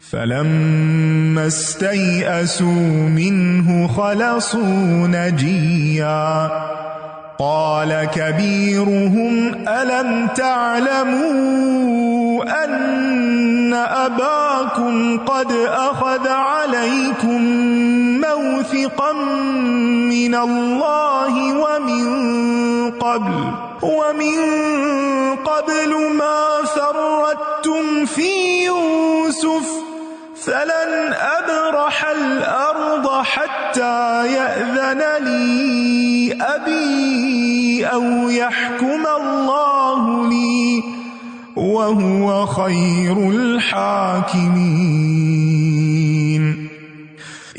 فلما استيئسوا منه خلصوا نجيا قال كبيرهم ألم تعلموا أن أباكم قد أخذ عليكم موثقا من الله ومن قبل ما فرطتم في يوسف فلن أبرح الأرض حتى يأذن لي أبي أو يحكم الله لي وهو خير الحاكمين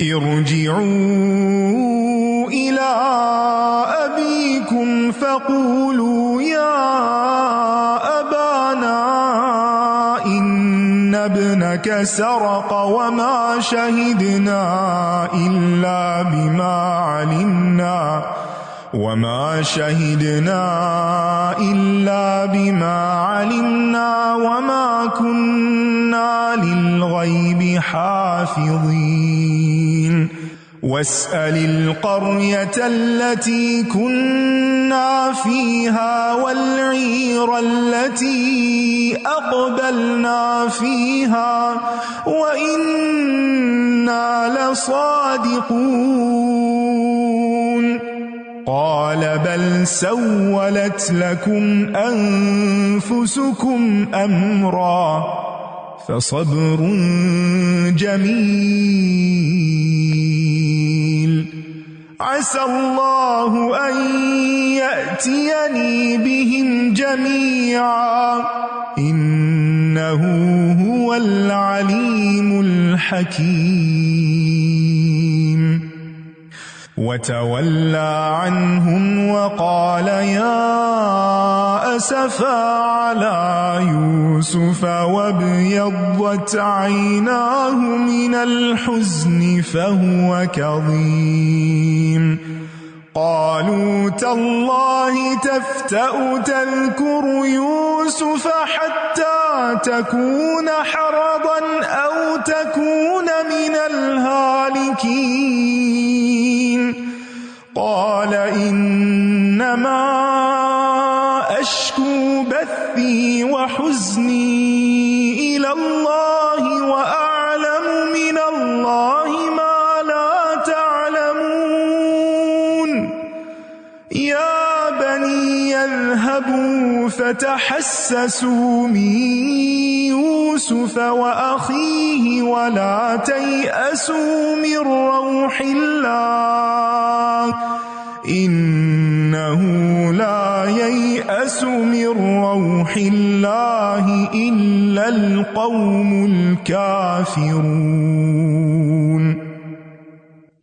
ارجعوا إلى أبيكم فقولوا يا أبانا إن ابنك سرق وما شهدنا إلا بما علمنا وما كنا للغيب حافظين واسأل القرية التي كنا فيها والعير التي أقبلنا فيها وإنا لصادقون قال بل سولت لكم أنفسكم أمرا فصبر جميل عسى الله أن يأتيني بهم جميعا إنه هو العليم الحكيم وتولى عنهم وقال يا أسفا على يوسف وابيضت عيناه من الحزن فهو كظيم قالوا تالله تفتأ تذكر يوسف حتى تكون حرضا أو تكون من الهالكين قال إنما أشكو بثي وحزني إلى الله وأعلم من الله ما لا تعلمون يا بني اذهبوا فتحسسوا من يوسف وأخيه ولا تيأسوا من روح الله إنه لا ييأس من روح الله إلا القوم الكافرون।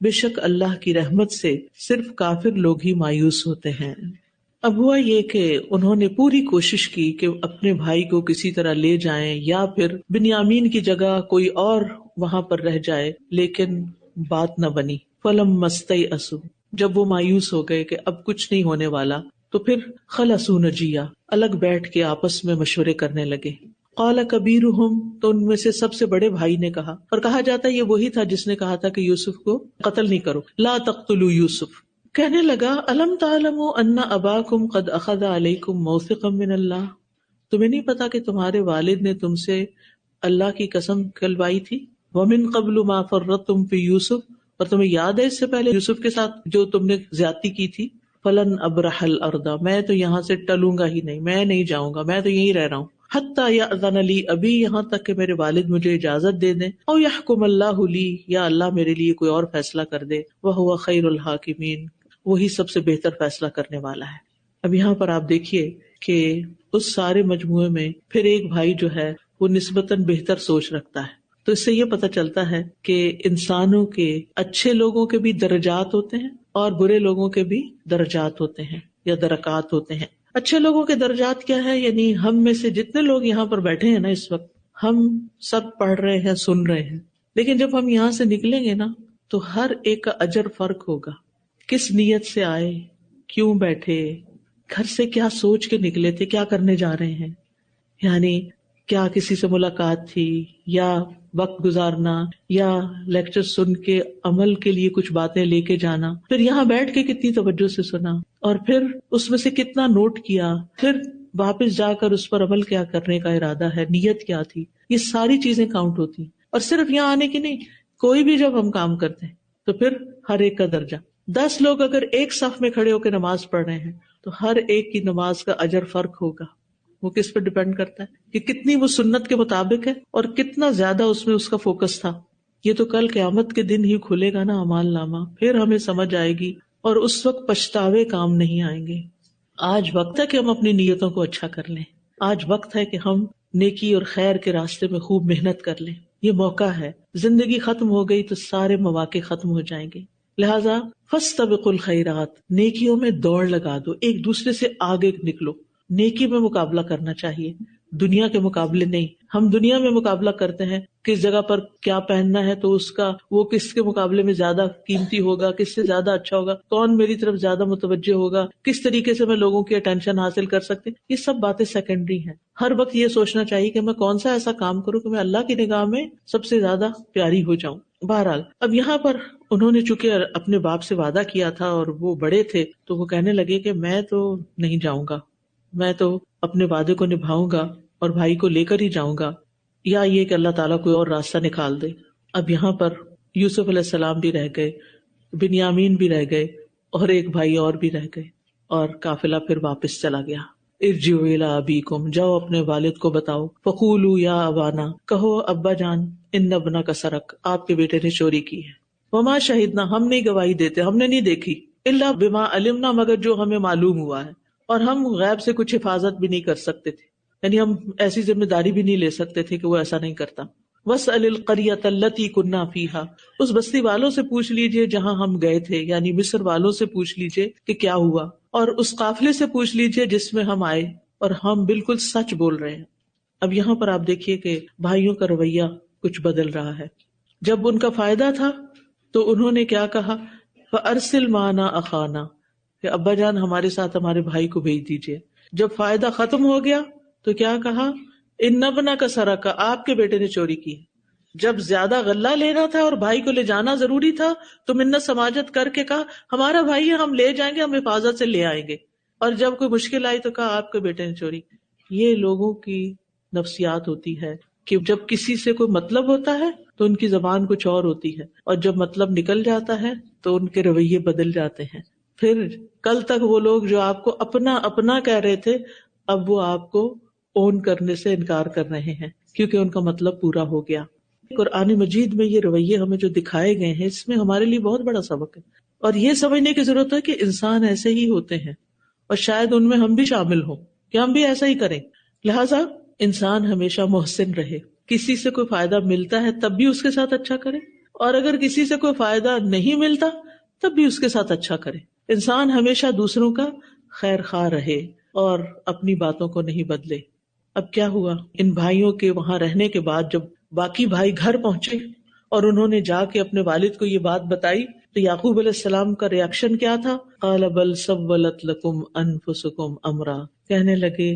بے شک اللہ کی رحمت سے صرف کافر لوگ ہی مایوس ہوتے ہیں۔ اب ہوا یہ کہ انہوں نے پوری کوشش کی کہ اپنے بھائی کو کسی طرح لے جائیں یا پھر بنیامین کی جگہ کوئی اور وہاں پر رہ جائے، لیکن بات نہ بنی۔ فلم مستیئسوا، جب وہ مایوس ہو گئے کہ اب کچھ نہیں ہونے والا، تو پھر خلصوا نجیا، الگ بیٹھ کے آپس میں مشورے کرنے لگے۔ قال کبیرہم، تو ان میں سے سب سے بڑے بھائی نے کہا، اور کہا جاتا ہے یہ وہی تھا جس نے کہا تھا کہ یوسف کو قتل نہیں کرو، لا تقتلوا یوسف، کہنے لگا الم تعلموا ان اباکم قد اخذ علیکم موثقا من اللہ، تمہیں نہیں پتا کہ تمہارے والد نے تم سے اللہ کی قسم کھلوائی تھی، ومن قبل ما فرطتم فی یوسف، اور تمہیں یاد ہے اس سے پہلے یوسف کے ساتھ جو تم نے زیادتی کی تھی، فلن ابرح الارض، میں تو یہاں سے ٹلوں گا ہی نہیں، میں نہیں جاؤں گا، میں تو یہیں رہ رہا ہوں، حتی یأذن لی ابی، یہاں تک کہ میرے والد مجھے اجازت دے دیں، او یحکم اللہ لی، یا اللہ میرے لیے کوئی اور فیصلہ کر دے، وہو خیر الحاکمین، وہی سب سے بہتر فیصلہ کرنے والا ہے۔ اب یہاں پر آپ دیکھیے کہ اس سارے مجموعے میں پھر ایک بھائی جو ہے وہ نسبتاً بہتر سوچ رکھتا ہے، تو اس سے یہ پتہ چلتا ہے کہ انسانوں کے اچھے لوگوں کے بھی درجات ہوتے ہیں اور برے لوگوں کے بھی درجات ہوتے ہیں یا درکات ہوتے ہیں۔ اچھے لوگوں کے درجات کیا ہے؟ یعنی ہم میں سے جتنے لوگ یہاں پر بیٹھے ہیں نا اس وقت، ہم سب پڑھ رہے ہیں، سن رہے ہیں، لیکن جب ہم یہاں سے نکلیں گے نا تو ہر ایک کا اجر فرق ہوگا، کس نیت سے آئے، کیوں بیٹھے، گھر سے کیا سوچ کے نکلے تھے، کیا کرنے جا رہے ہیں، یعنی کیا کسی سے ملاقات تھی یا وقت گزارنا یا لیکچر سن کے عمل کے لیے کچھ باتیں لے کے جانا، پھر یہاں بیٹھ کے کتنی توجہ سے سنا اور پھر اس میں سے کتنا نوٹ کیا، پھر واپس جا کر اس پر عمل کیا کرنے کا ارادہ ہے، نیت کیا تھی، یہ ساری چیزیں کاؤنٹ ہوتی ہیں۔ اور صرف یہاں آنے کی نہیں، کوئی بھی جب ہم کام کرتے ہیں تو پھر ہر ایک کا درجہ، 10 لوگ اگر ایک صف میں کھڑے ہو کے نماز پڑھ رہے ہیں تو ہر ایک کی نماز کا اجر فرق ہوگا۔ وہ کس پر ڈیپینڈ کرتا ہے کہ کتنی وہ سنت کے مطابق ہے اور کتنا زیادہ اس میں اس کا فوکس تھا۔ یہ تو کل قیامت کے دن ہی کھلے گا نا اعمال نامہ، پھر ہمیں سمجھ آئے گی اور اس وقت پچھتاوے کام نہیں آئیں گے۔ آج وقت ہے کہ ہم اپنی نیتوں کو اچھا کر لیں، آج وقت ہے کہ ہم نیکی اور خیر کے راستے میں خوب محنت کر لیں، یہ موقع ہے۔ زندگی ختم ہو گئی تو سارے مواقع ختم ہو جائیں گے، لہٰذا فاستبقوا الخیرات، نیکیوں میں دوڑ لگا دو، ایک دوسرے سے آگے نکلو، نیکی میں مقابلہ کرنا چاہیے، دنیا کے مقابلے نہیں۔ ہم دنیا میں مقابلہ کرتے ہیں کس جگہ پر کیا پہننا ہے تو اس کا وہ کس کے مقابلے میں زیادہ قیمتی ہوگا، کس سے زیادہ اچھا ہوگا، کون میری طرف زیادہ متوجہ ہوگا، کس طریقے سے میں لوگوں کی اٹینشن حاصل کر سکتی، یہ سب باتیں سیکنڈری ہیں۔ ہر وقت یہ سوچنا چاہیے کہ میں کون سا ایسا کام کروں کہ میں اللہ کی نگاہ میں سب سے زیادہ پیاری ہو جاؤں۔ بہرحال اب یہاں پر انہوں نے چونکہ اپنے باپ سے وعدہ کیا تھا اور وہ بڑے تھے تو وہ کہنے لگے کہ میں تو نہیں جاؤں گا، میں تو اپنے وعدے کو نبھاؤں گا اور بھائی کو لے کر ہی جاؤں گا، یا یہ کہ اللہ تعالیٰ کوئی اور راستہ نکال دے۔ اب یہاں پر یوسف علیہ السلام بھی رہ گئے، بنیامین بھی رہ گئے اور ایک بھائی اور بھی رہ گئے، اور قافلہ پھر واپس چلا گیا۔ ارجعوا الی ابیکم، جاؤ اپنے والد کو بتاؤ، فقولوا یا ابانا، کہو ابا جان، ان ابنک سرق، آپ کے بیٹے نے چوری کی ہے، وما شہدنا، ہم نہیں گواہی دیتے، ہم نے نہیں دیکھی، الا بما علمنا، مگر جو ہمیں معلوم ہوا ہے، اور ہم غیب سے کچھ حفاظت بھی نہیں کر سکتے تھے، یعنی ہم ایسی ذمہ داری بھی نہیں لے سکتے تھے کہ وہ ایسا نہیں کرتا۔ وَاسْأَلِ الْقَرْيَةَ الَّتِي كُنَّا فِيهَا، اس بستی والوں سے پوچھ لیجئے جہاں ہم گئے تھے، یعنی مصر والوں سے پوچھ لیجئے کہ کیا ہوا، اور اس قافلے سے پوچھ لیجئے جس میں ہم آئے، اور ہم بالکل سچ بول رہے ہیں۔ اب یہاں پر آپ دیکھیے کہ بھائیوں کا رویہ کچھ بدل رہا ہے۔ جب ان کا فائدہ تھا تو انہوں نے کیا کہا، فَأَرْسِلْ مَعَنَا أَخَانَا، کہ ابا جان ہمارے ساتھ ہمارے بھائی کو بھیج دیجئے۔ جب فائدہ ختم ہو گیا تو کیا کہا، ان ابنک سرق، آپ کے بیٹے نے چوری کی۔ جب زیادہ غلہ لینا تھا اور بھائی کو لے جانا ضروری تھا تو منت سماجت کر کے کہا ہمارا بھائی ہے، ہم لے جائیں گے، ہم حفاظت سے لے آئیں گے، اور جب کوئی مشکل آئی تو کہا آپ کے بیٹے نے چوری کی۔ یہ لوگوں کی نفسیات ہوتی ہے کہ جب کسی سے کوئی مطلب ہوتا ہے تو ان کی زبان کچھ اور ہوتی ہے، اور جب مطلب نکل جاتا ہے تو ان کے رویے بدل جاتے ہیں۔ پھر کل تک وہ لوگ جو آپ کو اپنا اپنا کہہ رہے تھے، اب وہ آپ کو اون کرنے سے انکار کر رہے ہیں کیونکہ ان کا مطلب پورا ہو گیا۔ قرآن مجید میں یہ رویے ہمیں جو دکھائے گئے ہیں، اس میں ہمارے لیے بہت بڑا سبق ہے، اور یہ سمجھنے کی ضرورت ہے کہ انسان ایسے ہی ہوتے ہیں، اور شاید ان میں ہم بھی شامل ہوں کہ ہم بھی ایسا ہی کریں۔ لہٰذا انسان ہمیشہ محسن رہے، کسی سے کوئی فائدہ ملتا ہے تب بھی اس کے ساتھ اچھا کرے، اور اگر کسی سے کوئی فائدہ نہیں ملتا تب بھی اس کے ساتھ اچھا کرے. انسان ہمیشہ دوسروں کا خیر خواہ رہے اور اپنی باتوں کو نہیں بدلے. اب کیا ہوا، ان بھائیوں کے وہاں رہنے کے بعد جب باقی بھائی گھر پہنچے اور انہوں نے جا کے اپنے والد کو یہ بات بتائی تو یعقوب علیہ السلام کا ریاکشن کیا تھا؟ قال بل سولت لکم انفسکم امرا، کہنے لگے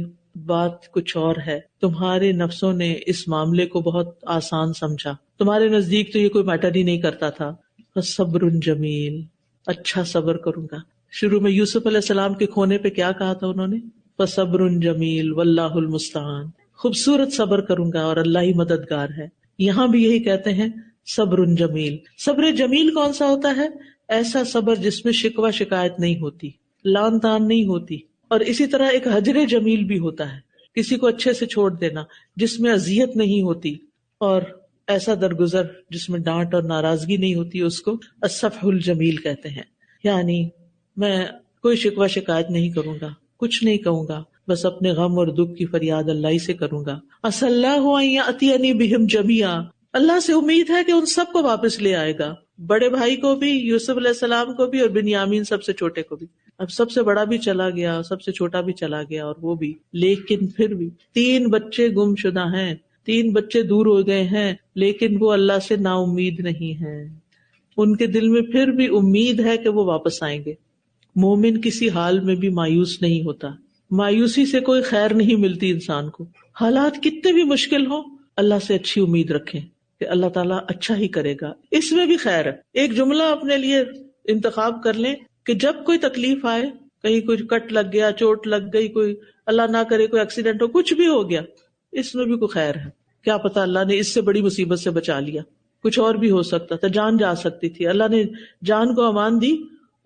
بات کچھ اور ہے، تمہارے نفسوں نے اس معاملے کو بہت آسان سمجھا، تمہارے نزدیک تو یہ کوئی میٹر ہی نہیں کرتا تھا. فصبر جمیل، اچھا صبر کروں گا. شروع میں یوسف علیہ السلام کے کھونے پہ کیا کہا تھا انہوں نے؟ فصبر جمیل واللہ المستعان، خوبصورت صبر کروں گا اور اللہ ہی مددگار ہے. یہاں بھی یہی کہتے ہیں صبر جمیل. صبر جمیل کون سا ہوتا ہے؟ ایسا صبر جس میں شکوہ شکایت نہیں ہوتی، لان تان نہیں ہوتی. اور اسی طرح ایک حجر جمیل بھی ہوتا ہے، کسی کو اچھے سے چھوڑ دینا جس میں اذیت نہیں ہوتی، اور ایسا درگزر جس میں ڈانٹ اور ناراضگی نہیں ہوتی اس کو الصفح الجمیل کہتے ہیں. یعنی میں کوئی شکوہ شکایت نہیں کروں گا، کچھ نہیں کہوں گا، بس اپنے غم اور دکھ کی فریاد اللہ ہی سے کروں گا. عسى الله ان ياتيني بهم جميعا، اللہ سے امید ہے کہ ان سب کو واپس لے آئے گا، بڑے بھائی کو بھی، یوسف علیہ السلام کو بھی، اور بنیامین سب سے چھوٹے کو بھی. اب سب سے بڑا بھی چلا گیا، سب سے چھوٹا بھی چلا گیا، اور وہ بھی، لیکن پھر بھی 3 بچے گم شدہ ہیں، 3 بچے دور ہو گئے ہیں، لیکن وہ اللہ سے نا امید نہیں ہیں. ان کے دل میں پھر بھی امید ہے کہ وہ واپس آئیں گے. مومن کسی حال میں بھی مایوس نہیں ہوتا، مایوسی سے کوئی خیر نہیں ملتی انسان کو. حالات کتنے بھی مشکل ہوں، اللہ سے اچھی امید رکھیں کہ اللہ تعالیٰ اچھا ہی کرے گا، اس میں بھی خیر ہے. ایک جملہ اپنے لیے انتخاب کر لیں کہ جب کوئی تکلیف آئے، کہیں کوئی کٹ لگ گیا، چوٹ لگ گئی، کوئی اللہ نہ کرے کوئی ایکسیڈنٹ ہو، کچھ بھی ہو گیا، اس میں بھی کوئی خیر ہے. کیا پتا اللہ نے اس سے بڑی مصیبت سے بچا لیا، کچھ اور بھی ہو سکتا تھا، جان جا سکتی تھی، اللہ نے جان کو امان دی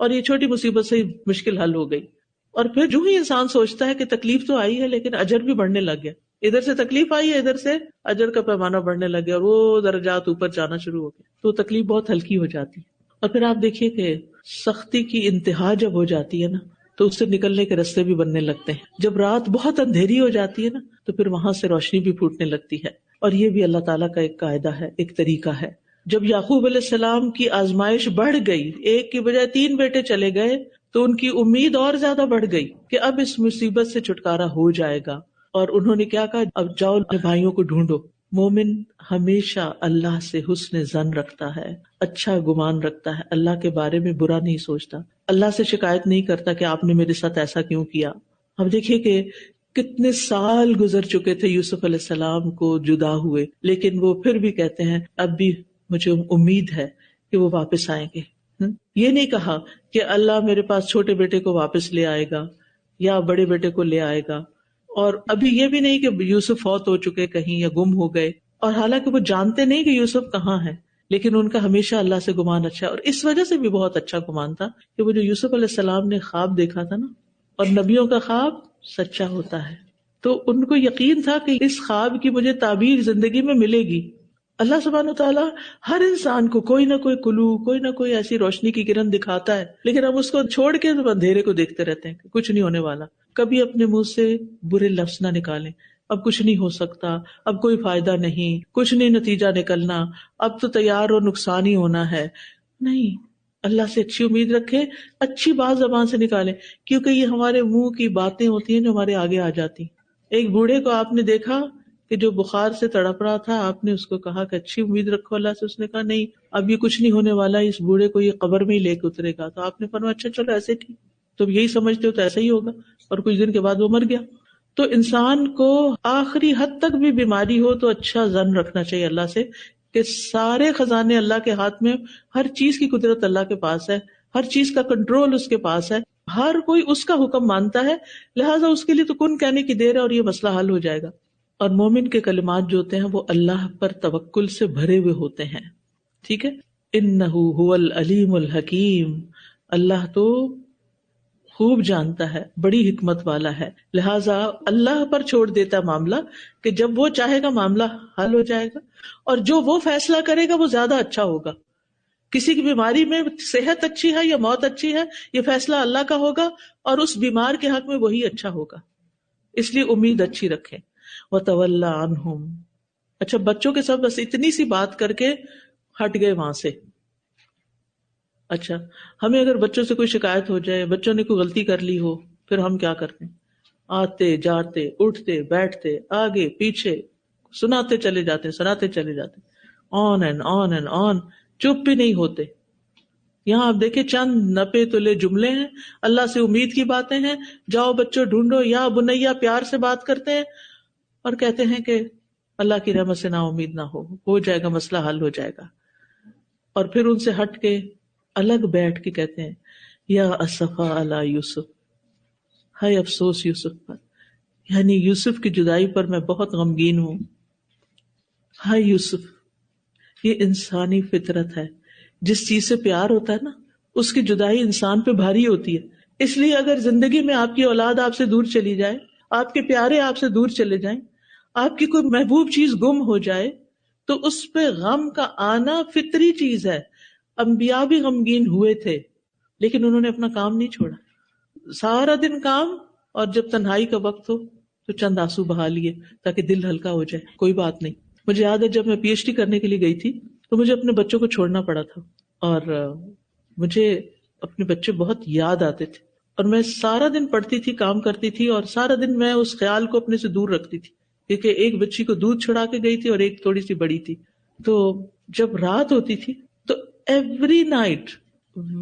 اور یہ چھوٹی مصیبت سے مشکل حل ہو گئی. اور پھر جو ہی انسان سوچتا ہے کہ تکلیف تو آئی ہے لیکن اجر بھی بڑھنے لگ گیا، ادھر سے تکلیف آئی ہے، ادھر سے اجر کا پیمانہ بڑھنے لگ گیا اور وہ درجات اوپر جانا شروع ہو گئے، تو تکلیف بہت ہلکی ہو جاتی. اور پھر آپ دیکھیے کہ سختی کی انتہا جب ہو جاتی ہے نا تو اس سے نکلنے کے راستے بھی بننے لگتے ہیں. جب رات بہت اندھیری ہو جاتی ہے نا تو پھر وہاں سے روشنی بھی پھوٹنے لگتی ہے. اور یہ بھی اللہ تعالیٰ کا ایک قاعدہ ہے، ایک طریقہ ہے. جب یعقوب علیہ السلام کی آزمائش بڑھ گئی، ایک کی بجائے 3 بیٹے چلے گئے، تو ان کی امید اور زیادہ بڑھ گئی کہ اب اس مصیبت سے چھٹکارا ہو جائے گا. اور انہوں نے کیا کہا؟ اب جاؤ اپنے بھائیوں کو ڈھونڈو. مومن ہمیشہ اللہ سے حسن ظن رکھتا ہے، اچھا گمان رکھتا ہے، اللہ کے بارے میں برا نہیں سوچتا، اللہ سے شکایت نہیں کرتا کہ آپ نے میرے ساتھ ایسا کیوں کیا. اب دیکھیے کہ کتنے سال گزر چکے تھے یوسف علیہ السلام کو جدا ہوئے، لیکن وہ پھر بھی کہتے ہیں اب بھی مجھے امید ہے کہ وہ واپس آئیں گے. یہ نہیں کہا کہ اللہ میرے پاس چھوٹے بیٹے کو واپس لے آئے گا یا بڑے بیٹے کو لے آئے گا. اور ابھی یہ بھی نہیں کہ یوسف فوت ہو چکے کہیں یا گم ہو گئے، اور حالانکہ وہ جانتے نہیں کہ یوسف کہاں ہے، لیکن ان کا ہمیشہ اللہ سے گمان اچھا. اور اس وجہ سے بھی بہت اچھا گمان تھا کہ وہ جو یوسف علیہ السلام نے خواب دیکھا تھا نا، اور نبیوں کا خواب سچا ہوتا ہے، تو ان کو یقین تھا کہ اس خواب کی مجھے تعبیر زندگی میں ملے گی. اللہ سبحانہ و تعالیٰ ہر انسان کو کوئی نہ کوئی کلو، کوئی نہ کوئی ایسی روشنی کی کرن دکھاتا ہے، لیکن ہم اس کو چھوڑ کے اندھیرے کو دیکھتے رہتے ہیں کہ کچھ نہیں ہونے والا. کبھی اپنے منہ سے برے لفظ نہ نکالیں، اب کچھ نہیں ہو سکتا، اب کوئی فائدہ نہیں، کچھ نہیں نتیجہ نکلنا، اب تو تیار اور نقصان ہی ہونا ہے. نہیں، اللہ سے اچھی امید رکھے، اچھی بات زبان سے نکالیں، کیونکہ یہ ہمارے منہ کی باتیں ہوتی ہیں جو ہمارے آگے آ جاتی. ایک بوڑھے کو آپ نے دیکھا کہ جو بخار سے تڑپ رہا تھا، آپ نے اس کو کہا کہ اچھی امید رکھو اللہ سے، اس نے کہا نہیں اب یہ کچھ نہیں ہونے والا، اس بوڑھے کو یہ قبر میں ہی لے کے اترے گا. تو آپ نے فرمایا اچھا چلو ایسے ٹھیک، تم یہی سمجھتے ہو تو ایسا ہی ہوگا. اور کچھ دن کے بعد وہ مر گیا. تو انسان کو آخری حد تک بھی بیماری ہو تو اچھا ظن رکھنا چاہیے اللہ سے کہ سارے خزانے اللہ کے ہاتھ میں، ہر چیز کی قدرت اللہ کے پاس ہے، ہر چیز کا کنٹرول اس کے پاس ہے، ہر کوئی اس کا حکم مانتا ہے، لہٰذا اس کے لیے تو کن کہنے کی دیر ہے اور یہ مسئلہ حل ہو جائے گا. اور مومن کے کلمات جو ہوتے ہیں وہ اللہ پر توکل سے بھرے ہوئے ہوتے ہیں. ٹھیک ہے، انہ هو العلیم الحکیم، اللہ تو خوب جانتا ہے، بڑی حکمت والا ہے، لہٰذا اللہ پر چھوڑ دیتا ہے معاملہ کہ جب وہ چاہے گا معاملہ حل ہو جائے گا، اور جو وہ فیصلہ کرے گا وہ زیادہ اچھا ہوگا. کسی کی بیماری میں صحت اچھی ہے یا موت اچھی ہے، یہ فیصلہ اللہ کا ہوگا اور اس بیمار کے حق میں وہی اچھا ہوگا. اس لیے امید اچھی رکھیں. وَتَوَلَّ عَنْهُمْ. اچھا بچوں کے ساتھ بس اتنی سی بات کر کے ہٹ گئے وہاں سے. اچھا، ہمیں اگر بچوں سے کوئی شکایت ہو جائے، بچوں نے کوئی غلطی کر لی ہو، پھر ہم کیا کرتے ہیں؟ آتے جاتے اٹھتے بیٹھتے آگے پیچھے سناتے چلے جاتے سناتے چلے جاتے، آن اینڈ آن، چپ بھی نہیں ہوتے. یہاں آپ دیکھیں چند نپے تلے جملے ہیں، اللہ سے امید کی باتیں ہیں، جاؤ بچوں ڈھونڈو، یا بنیا پیار سے بات کرتے ہیں اور کہتے ہیں کہ اللہ کی رحمت سے نا امید نہ ہو جائے گا، مسئلہ حل ہو جائے گا. اور پھر ان سے ہٹ کے الگ بیٹھ کے کہتے ہیں یا اسفا علی یوسف، ہائے افسوس یوسف پر، یعنی یوسف کی جدائی پر میں بہت غمگین ہوں. ہائے یوسف. یہ انسانی فطرت ہے، جس چیز سے پیار ہوتا ہے نا، اس کی جدائی انسان پہ بھاری ہوتی ہے. اس لیے اگر زندگی میں آپ کی اولاد آپ سے دور چلی جائے، آپ کے پیارے آپ سے دور چلے جائیں، آپ کی کوئی محبوب چیز گم ہو جائے، تو اس پہ غم کا آنا فطری چیز ہے. انبیاء بھی غمگین ہوئے تھے، لیکن انہوں نے اپنا کام نہیں چھوڑا. سارا دن کام، اور جب تنہائی کا وقت ہو تو چند آنسو بہا لیے تاکہ دل ہلکا ہو جائے. کوئی بات نہیں. مجھے یاد ہے جب میں پی ایچ ڈی کرنے کے لیے گئی تھی تو مجھے اپنے بچوں کو چھوڑنا پڑا تھا، اور مجھے اپنے بچے بہت یاد آتے تھے، اور میں سارا دن پڑھتی تھی، کام کرتی تھی، اور سارا دن میں اس خیال کو اپنے سے دور رکھتی تھی، کیونکہ ایک بچی کو دودھ چھڑا کے گئی تھی اور ایک تھوڑی سی بڑی تھی. تو جب رات ہوتی تھی تو every night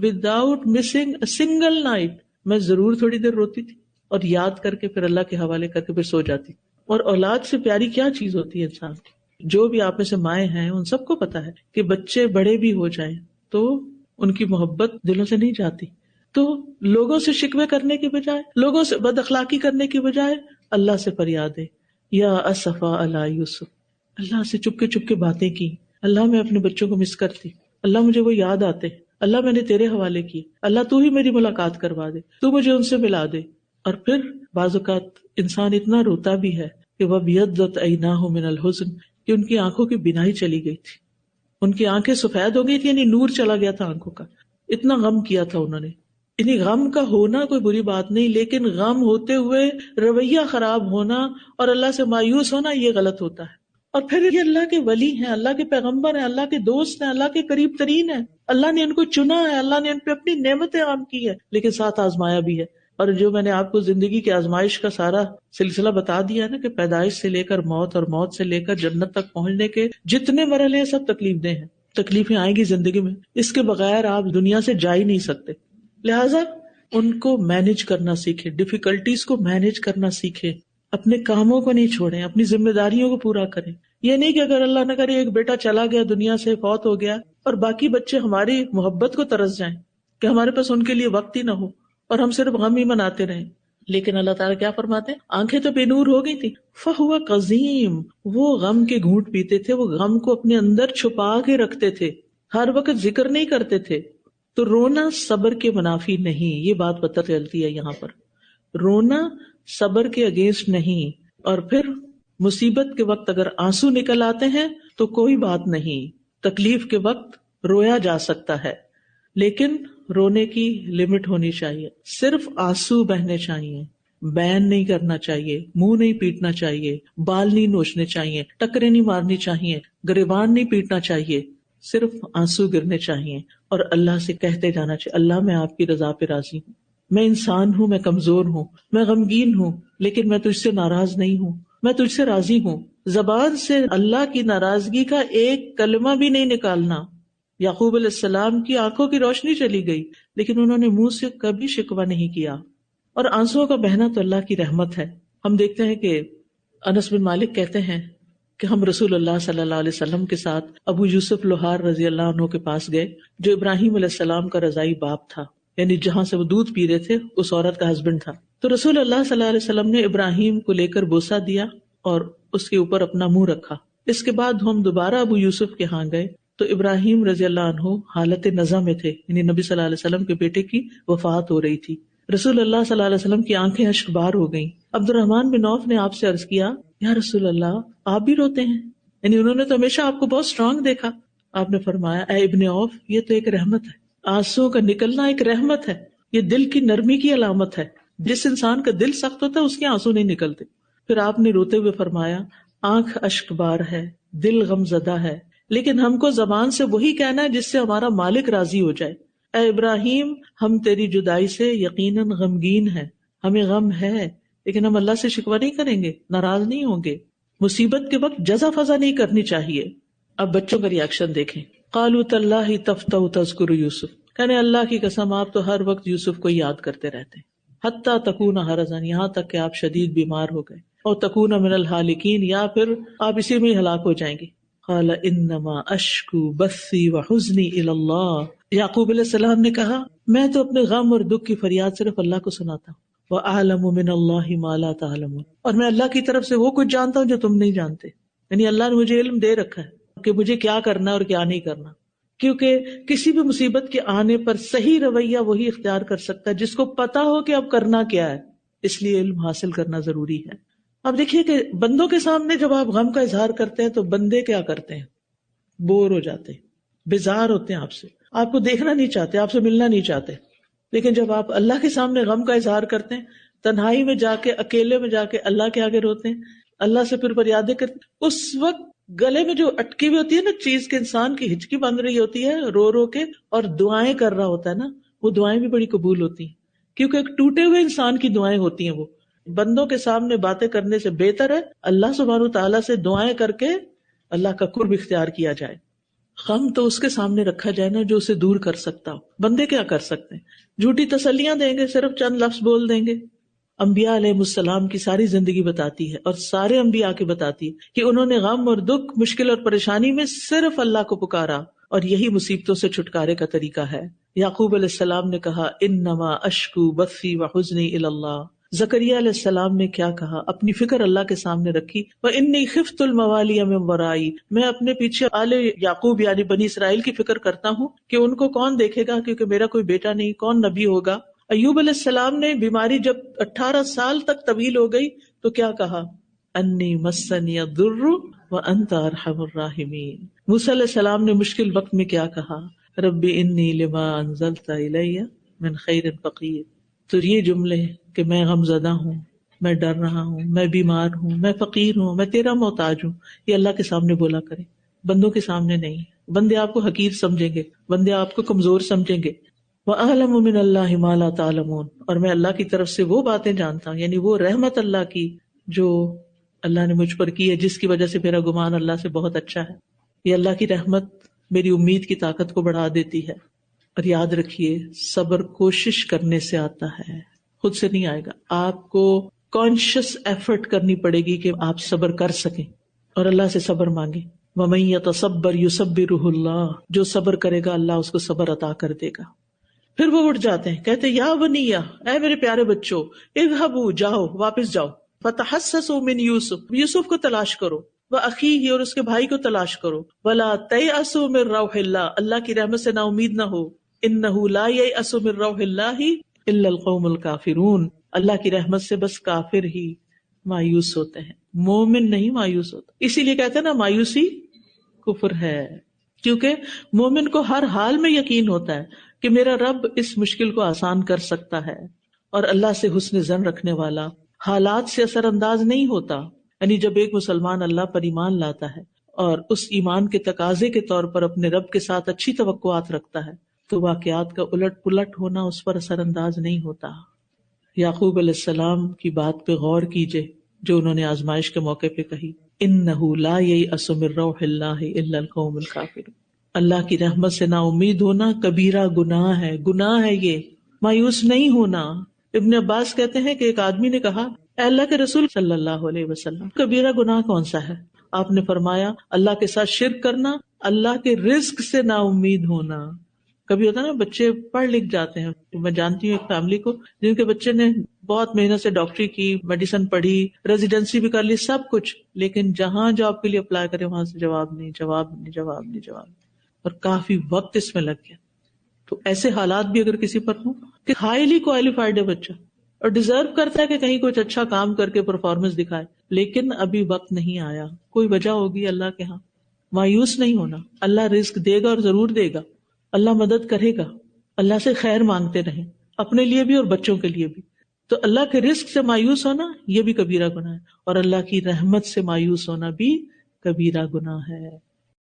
without missing a single night میں ضرور تھوڑی دیر روتی تھی اور یاد کر کے پھر اللہ کے حوالے کر کے پھر سو جاتی. اور اولاد سے پیاری کیا چیز ہوتی ہے انسان کی. جو بھی آپ میں سے مائیں ہیں ان سب کو پتا ہے کہ بچے بڑے بھی ہو جائیں تو ان کی محبت دلوں سے نہیں جاتی. تو لوگوں سے شکوے کرنے کے بجائے، لوگوں سے بد اخلاقی کرنے کے بجائے اللہ سے فریاد ہے یا اسفا علی یوسف. اللہ سے چپ کے باتیں کی، اللہ میں اپنے بچوں کو مس کرتی، اللہ مجھے وہ یاد آتے، اللہ میں نے تیرے حوالے کی، اللہ تو ہی میری ملاقات کروا دے، تو مجھے ان سے ملا دے. اور پھر بعض اوقات انسان اتنا روتا بھی ہے کہ وَبْيَضَّتْ عَيْنَاهُ مِنَ الْحُزْنِ، کہ ان کی آنکھوں کی بینائی چلی گئی تھی، ان کی آنکھیں سفید ہو گئی تھی، یعنی نور چلا گیا تھا آنکھوں کا. اتنا غم کیا تھا انہوں نے. یعنی غم کا ہونا کوئی بری بات نہیں، لیکن غم ہوتے ہوئے رویہ خراب ہونا اور اللہ سے مایوس ہونا یہ غلط ہوتا ہے. اور پھر یہ اللہ کے ولی ہیں، اللہ کے پیغمبر ہیں، اللہ کے دوست ہیں، اللہ کے قریب ترین ہیں، اللہ نے ان کو چنا ہے، اللہ نے ان پہ اپنی نعمتیں عام کی ہے، لیکن ساتھ آزمایا بھی ہے. اور جو میں نے آپ کو زندگی کی آزمائش کا سارا سلسلہ بتا دیا ہے نا، کہ پیدائش سے لے کر موت اور موت سے لے کر جنت تک پہنچنے کے جتنے مرحلے ہیں سب تکلیف دہ ہیں. تکلیفیں آئیں گی زندگی میں، اس کے بغیر آپ دنیا سے جا ہی نہیں سکتے. لہٰذا ان کو مینج کرنا سیکھیں، ڈیفیکلٹیز کو مینج کرنا سیکھیں، اپنے کاموں کو نہیں چھوڑیں، اپنی ذمہ داریوں کو پورا کریں. یہ نہیں کہ اگر اللہ نہ کرے ایک بیٹا چلا گیا دنیا سے، فوت ہو گیا، اور باقی بچے ہماری محبت کو ترس جائیں کہ ہمارے پاس ان کے لیے وقت ہی نہ ہو اور ہم صرف غم ہی مناتے رہیں. لیکن اللہ تعالیٰ کیا فرماتے ہیں؟ آنکھیں تو بے نور ہو گئی تھی، فَهُوَ قَزِيمٌ، وہ غم کے گھونٹ پیتے تھے، وہ غم کو اپنے اندر چھپا کے رکھتے تھے، ہر وقت ذکر نہیں کرتے تھے. تو رونا صبر کے منافی نہیں، یہ بات پتہ چلتی ہے یہاں پر. رونا صبر کے اگینسٹ نہیں. اور پھر مصیبت کے وقت اگر آنسو نکل آتے ہیں تو کوئی بات نہیں، تکلیف کے وقت رویا جا سکتا ہے، لیکن رونے کی لمٹ ہونی چاہیے. صرف آنسو بہنے چاہیے، بین نہیں کرنا چاہیے، منہ نہیں پیٹنا چاہیے، بال نہیں نوچنے چاہیے، ٹکرے نہیں مارنی چاہیے، گریبان نہیں پیٹنا چاہیے، صرف آنسو گرنے چاہیے اور اللہ سے کہتے جانا چاہیے اللہ میں آپ کی رضا پہ راضی ہوں، میں انسان ہوں، میں کمزور ہوں، میں غمگین ہوں، لیکن میں تجھ سے ناراض نہیں ہوں، میں تجھ سے راضی ہوں. زبان سے اللہ کی ناراضگی کا ایک کلمہ بھی نہیں نکالنا. یعقوب علیہ السلام کی آنکھوں کی روشنی چلی گئی لیکن انہوں نے منہ سے کبھی شکوہ نہیں کیا. اور آنسوؤں کا بہنا تو اللہ کی رحمت ہے. ہم دیکھتے ہیں کہ انس بن مالک کہتے ہیں کہ ہم رسول اللہ صلی اللہ علیہ وسلم کے ساتھ ابو یوسف لوہار رضی اللہ عنہ کے پاس گئے، جو ابراہیم علیہ السلام کا رضائی باپ تھا، یعنی جہاں سے وہ دودھ پی رہے تھے اس عورت کا ہسبینڈ تھا. تو رسول اللہ صلی اللہ علیہ وسلم نے ابراہیم کو لے کر بوسہ دیا اور اس کے اوپر اپنا منہ رکھا. اس کے بعد ہم دوبارہ ابو یوسف کے ہاں گئے تو ابراہیم رضی اللہ عنہ حالت نزع میں تھے، یعنی نبی صلی اللہ علیہ وسلم کے بیٹے کی وفات ہو رہی تھی. رسول اللہ صلی اللہ علیہ وسلم کی آنکھیں اشک بار ہو گئیں. عبد الرحمن بن عوف نے آپ سے عرض کیا یا رسول اللہ آپ بھی روتے ہیں؟ یعنی انہوں نے تو ہمیشہ آپ کو بہت اسٹرانگ دیکھا. آپ نے فرمایا اے ابن عوف، یہ تو ایک رحمت ہے، آنسو کا نکلنا ایک رحمت ہے، یہ دل کی نرمی کی علامت ہے. جس انسان کا دل سخت ہوتا ہے اس کے آنسو نہیں نکلتے. پھر آپ نے روتے ہوئے فرمایا آنکھ اشک بار ہے، دل غم زدہ ہے، لیکن ہم کو زبان سے وہی کہنا ہے جس سے ہمارا مالک راضی ہو جائے. اے ابراہیم ہم تیری جدائی سے یقیناً غمگین ہیں، ہمیں غم ہے، لیکن ہم اللہ سے شکوہ نہیں کریں گے، ناراض نہیں ہوں گے. مصیبت کے وقت جزا فضا نہیں کرنی چاہیے. اب بچوں کا ریاکشن دیکھیں. قالوا تاللہ تفتأ تذکر یوسف، کہنے اللہ کی قسم آپ تو ہر وقت یوسف کو یاد کرتے رہتے ہیں. حتی تکون حرزن، یہاں تک کہ آپ شدید بیمار ہو گئے. اور تکون من الہالکین، یا پھر آپ اسی میں ہلاک ہو جائیں گے. قال انما اشکو بثی وحزنی الی اللہ، یعقوب علیہ السلام نے کہا میں تو اپنے غم اور دکھ کی فریاد صرف اللہ کو سناتا ہوں. وَأَعْلَمُ مِنَ اللَّهِ مَا لَا تَعْلَمُونَ، اور میں اللہ کی طرف سے وہ کچھ جانتا ہوں جو تم نہیں جانتے. یعنی اللہ نے مجھے علم دے رکھا ہے کہ مجھے کیا کرنا اور کیا نہیں کرنا، کیونکہ کسی بھی مصیبت کے آنے پر صحیح رویہ وہی اختیار کر سکتا ہے جس کو پتا ہو کہ اب کرنا کیا ہے. اس لیے علم حاصل کرنا ضروری ہے. اب دیکھیے کہ بندوں کے سامنے جب آپ غم کا اظہار کرتے ہیں تو بندے کیا کرتے ہیں؟ بور ہو جاتے ہیں، بیزار ہوتے ہیں آپ سے، آپ کو دیکھنا نہیں چاہتے، آپ سے ملنا نہیں چاہتے. لیکن جب آپ اللہ کے سامنے غم کا اظہار کرتے ہیں، تنہائی میں جا کے، اکیلے میں جا کے اللہ کے آگے روتے ہیں، اللہ سے پھر فریادیں کرتے ہیں، اس وقت گلے میں جو اٹکی ہوئی ہوتی ہے نا چیز کے، انسان کی ہچکی بن رہی ہوتی ہے رو رو کے، اور دعائیں کر رہا ہوتا ہے نا، وہ دعائیں بھی بڑی قبول ہوتی ہیں، کیونکہ ایک ٹوٹے ہوئے انسان کی دعائیں ہوتی ہیں. وہ بندوں کے سامنے باتیں کرنے سے بہتر ہے اللہ سبحانہ وتعالیٰ سے دعائیں کر کے اللہ کا قرب اختیار کیا جائے. غم تو اس کے سامنے رکھا جائے نا جو اسے دور کر سکتا ہو. بندے کیا کر سکتے ہیں؟ جھوٹی تسلیاں دیں گے، صرف چند لفظ بول دیں گے. انبیاء علیہ السلام کی ساری زندگی بتاتی ہے، اور سارے انبیاء کی بتاتی ہے کہ انہوں نے غم اور دکھ، مشکل اور پریشانی میں صرف اللہ کو پکارا، اور یہی مصیبتوں سے چھٹکارے کا طریقہ ہے. یعقوب علیہ السلام نے کہا انما اشکو بثی وحزنی الی اللہ. زکریا علیہ السلام نے کیا کہا؟ اپنی فکر اللہ کے سامنے رکھی. وَإِنِّي خِفْتُ الْمَوَالِيَ مِن وَرَائِي، میں اپنے پیچھے آل یعقوب یعنی بنی اسرائیل کی فکر کرتا ہوں کہ ان کو کون دیکھے گا، کیونکہ میرا کوئی بیٹا نہیں، کون نبی ہوگا. ایوب علیہ السلام نے بیماری جب 18 سال تک طویل ہو گئی تو کیا کہا؟ انی مسنی الضر وانت ارحم الراحمین. موسیٰ علیہ السلام نے مشکل وقت میں کیا کہا؟ رب انی لما انزلت الی من خیر فقیر. تو یہ جملے کہ میں غم زدہ ہوں، میں ڈر رہا ہوں، میں بیمار ہوں، میں فقیر ہوں، میں تیرا محتاج ہوں، یہ اللہ کے سامنے بولا کریں، بندوں کے سامنے نہیں. بندے آپ کو حقیر سمجھیں گے، بندے آپ کو کمزور سمجھیں گے. وَأَعْلَمُ مِنَ اللَّهِ مَا لَا تَعْلَمُونَ، اور میں اللہ کی طرف سے وہ باتیں جانتا ہوں، یعنی وہ رحمت اللہ کی جو اللہ نے مجھ پر کی ہے، جس کی وجہ سے میرا گمان اللہ سے بہت اچھا ہے. یہ اللہ کی رحمت میری امید کی طاقت کو بڑھا دیتی ہے. اور یاد رکھیے صبر کوشش کرنے سے آتا ہے، خود سے نہیں آئے گا. آپ کو کانشیس ایفرٹ کرنی پڑے گی کہ آپ صبر کر سکیں، اور اللہ سے صبر مانگیں. وَمَن يَتَصَبَّرْ يُصَبِّرْهُ اللَّهُ، جو صبر کرے گا اللہ اس کو صبر عطا کر دے گا. پھر وہ اٹھ جاتے ہیں، کہتے یا بنیا، اے میرے پیارے بچوں، اذهبوا، جاؤ، واپس جاؤ. فتحسسوا من یوسف، یوسف کو تلاش کرو، واخیہ، اور اس کے بھائی کو تلاش کرو. ولا تیأسوا من روح اللہ، اللہ کی رحمت سے نا امید نہ ہو. انہ لا ییأس من روح اللہ الا القوم الکافرون، اللہ کی رحمت سے بس کافر ہی مایوس ہوتے ہیں، مومن نہیں مایوس ہوتا. اسی لیے کہتے ہیں نا مایوسی کفر ہے، کیونکہ مومن کو ہر حال میں یقین ہوتا ہے کہ میرا رب اس مشکل کو آسان کر سکتا ہے، اور اللہ سے حسن ظن رکھنے والا حالات سے اثر انداز نہیں ہوتا. یعنی جب ایک مسلمان اللہ پر ایمان لاتا ہے اور اس ایمان کے تقاضے کے طور پر اپنے رب کے ساتھ اچھی توقعات رکھتا ہے تو واقعات کا الٹ پلٹ ہونا اس پر اثر انداز نہیں ہوتا. یعقوب علیہ السلام کی بات پہ غور کیجئے جو انہوں نے آزمائش کے موقع پہ کہی، انہ لا ییأس من روح اللہ الا القوم الکافرون. اللہ کی رحمت سے نا امید ہونا کبیرہ گناہ ہے، گناہ ہے یہ، مایوس نہیں ہونا. ابن عباس کہتے ہیں کہ ایک آدمی نے کہا اے اللہ کے رسول صلی اللہ علیہ وسلم، کبیرہ گناہ کون سا ہے؟ آپ نے فرمایا اللہ کے ساتھ شرک کرنا، اللہ کے رزق سے نا امید ہونا. کبھی ہوتا ہے نا بچے پڑھ لکھ جاتے ہیں، میں جانتی ہوں ایک فیملی کو جن کے بچے نے بہت محنت سے ڈاکٹری کی، میڈیسن پڑھی، ریزیڈنسی بھی کر لی، سب کچھ، لیکن جہاں جاب کے لیے اپلائی کرے وہاں سے جواب نہیں، اور کافی وقت اس میں لگ گیا. تو ایسے حالات بھی اگر کسی پر ہوں کہ ہائیلی کوالیفائڈ ہے بچہ اور ڈیزرو کرتا ہے کہ کہیں کچھ اچھا کام کر کے پرفارمنس دکھائے، لیکن ابھی وقت نہیں آیا، کوئی وجہ ہوگی اللہ کے ہاں، مایوس نہیں ہونا. اللہ رزق دے گا اور ضرور دے گا، اللہ مدد کرے گا. اللہ سے خیر مانگتے رہیں، اپنے لیے بھی اور بچوں کے لیے بھی. تو اللہ کے رزق سے مایوس ہونا یہ بھی کبیرہ گناہ ہے، اور اللہ کی رحمت سے مایوس ہونا بھی کبیرہ گناہ ہے.